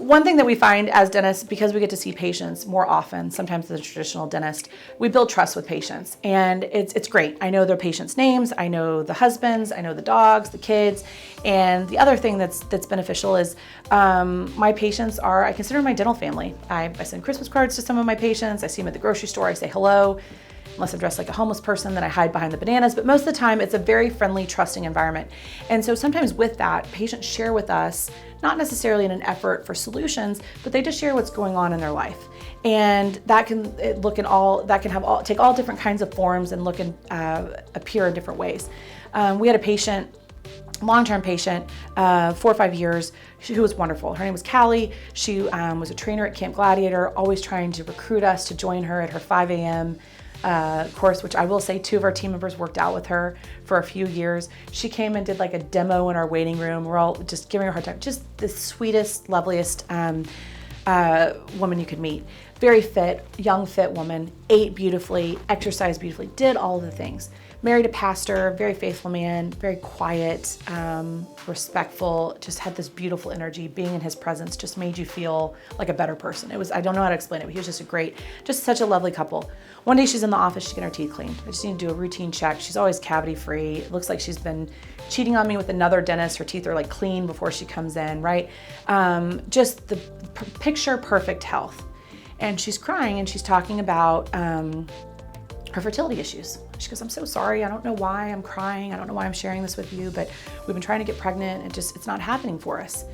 one thing that we find as dentists, because we get to see patients more often, sometimes than a traditional dentist, we build trust with patients, and it's great. I know their patients' names, I know the husbands, I know the dogs, the kids, and the other thing that's beneficial is my patients are, I consider my dental family. I send Christmas cards to some of my patients, I see them at the grocery store, I say hello. Unless I'm dressed like a homeless person, then I hide behind the bananas. But most of the time, it's a very friendly, trusting environment. And so sometimes with that, patients share with us, not necessarily in an effort for solutions, but they just share what's going on in their life. And that can take all different kinds of forms and look and appear in different ways. We had a patient, long-term patient, 4 or 5 years, who was wonderful. Her name was Callie. She was a trainer at Camp Gladiator, always trying to recruit us to join her at her 5 a.m. Course, which I will say 2 of our team members worked out with her for a few years. She came and did like a demo in our waiting room. We're all just giving her a hard time. Just the sweetest, loveliest woman you could meet. Very fit, young, fit woman, ate beautifully, exercised beautifully, did all of the things. Married a pastor, very faithful man, very quiet, respectful, just had this beautiful energy. Being in his presence just made you feel like a better person. I don't know how to explain it, but he was just such a lovely couple. One day she's in the office, she's getting her teeth cleaned. I just need to do a routine check. She's always cavity free. It looks like she's been cheating on me with another dentist. Her teeth are like clean before she comes in, right? Just the picture perfect health. And she's crying and she's talking about her fertility issues. She goes, I'm so sorry. I don't know why I'm crying. I don't know why I'm sharing this with you, but we've been trying to get pregnant and it's not happening for us.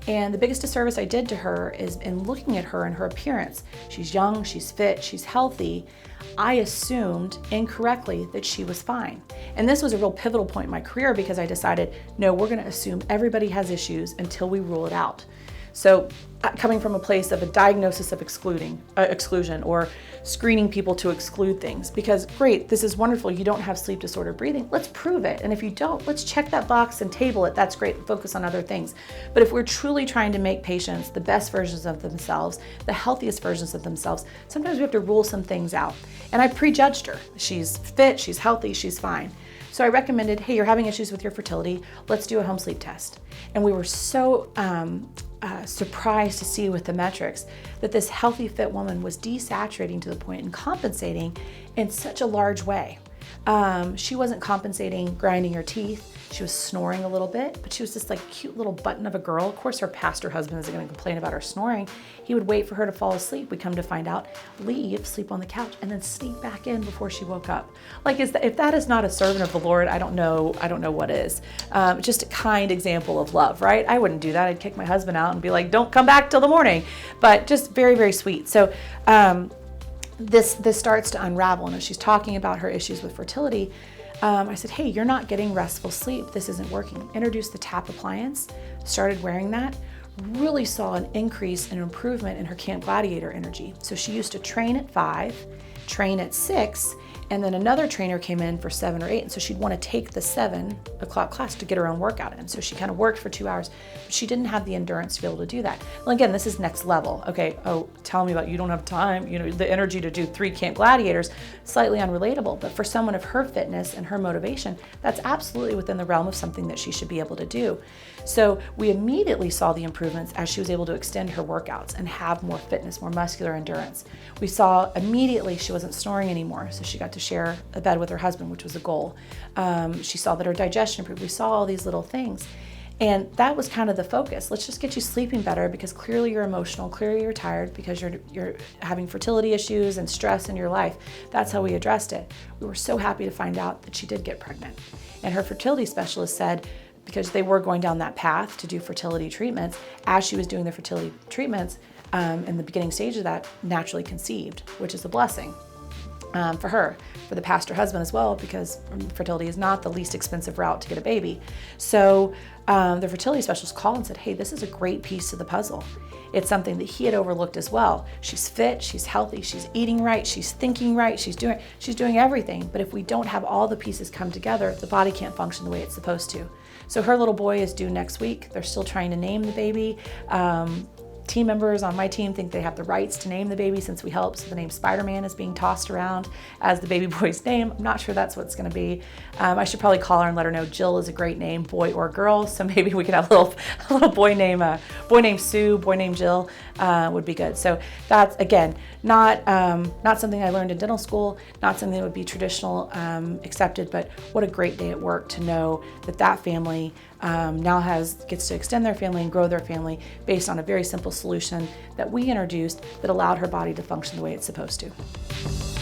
And the biggest disservice I did to her is in looking at her and her appearance. She's young, she's fit, she's healthy. I assumed incorrectly that she was fine. And this was a real pivotal point in my career because I decided, no, we're gonna assume everybody has issues until we rule it out. So coming from a place of a diagnosis of exclusion or screening people to exclude things, because great, this is wonderful, you don't have sleep disorder breathing, let's prove it. And if you don't, let's check that box and table it, that's great, focus on other things. But if we're truly trying to make patients the best versions of themselves, the healthiest versions of themselves, sometimes we have to rule some things out. And I prejudged her. She's fit, she's healthy, she's fine. So I recommended, hey, you're having issues with your fertility, let's do a home sleep test. And we were so surprised to see with the metrics that this healthy, fit woman was desaturating to the point and compensating in such a large way. She wasn't compensating grinding her teeth. She was snoring a little bit, but she was just like a cute little button of a girl. Of course, her pastor husband isn't going to complain about her snoring. He would wait for her to fall asleep. We come to find out, leave, sleep on the couch, and then sneak back in before she woke up. Like, if that is not a servant of the Lord, I don't know what is. Just a kind example of love, right? I wouldn't do that. I'd kick my husband out and be like, don't come back till the morning. But just very, very sweet. So this starts to unravel. And as she's talking about her issues with fertility, I said, hey, you're not getting restful sleep. This isn't working. Introduced the tap appliance, started wearing that, really saw an increase and improvement in her Camp Gladiator energy. So she used to train at 5, train at 6, and then another trainer came in for 7 or 8. And so she'd want to take the 7 o'clock class to get her own workout in. So she kind of worked for 2 hours, but she didn't have the endurance to be able to do that. Well, again, this is next level. Okay, oh, tell me about you don't have time, the energy to do 3 Camp Gladiators, slightly unrelatable. But for someone of her fitness and her motivation, that's absolutely within the realm of something that she should be able to do. So we immediately saw the improvements as she was able to extend her workouts and have more fitness, more muscular endurance. We saw immediately she wasn't snoring anymore, so she got to share a bed with her husband, which was a goal. She saw that her digestion improved. We saw all these little things. And that was kind of the focus. Let's just get you sleeping better because clearly you're emotional, clearly you're tired because you're having fertility issues and stress in your life. That's how we addressed it. We were so happy to find out that she did get pregnant. And her fertility specialist said, because they were going down that path to do fertility treatments, as she was doing the fertility treatments, in the beginning stage of that, naturally conceived, which is a blessing. For her, for the pastor husband as well, because fertility is not the least expensive route to get a baby. So the fertility specialist called and said, hey, this is a great piece to the puzzle. It's something that he had overlooked as well. She's fit, she's healthy, she's eating right, she's thinking right, she's doing everything. But if we don't have all the pieces come together, the body can't function the way it's supposed to. So her little boy is due next week. They're still trying to name the baby. team members on my team think they have the rights to name the baby since we helped. So the name Spider-Man is being tossed around as the baby boy's name. I'm not sure that's what it's going to be. I should probably call her and let her know Jill is a great name, boy or girl. So maybe we could have a little boy named Sue, boy named Jill would be good. So that's, again, not something I learned in dental school, not something that would be traditional accepted, but what a great day at work to know that family now gets to extend their family and grow their family based on a very simple solution that we introduced that allowed her body to function the way it's supposed to.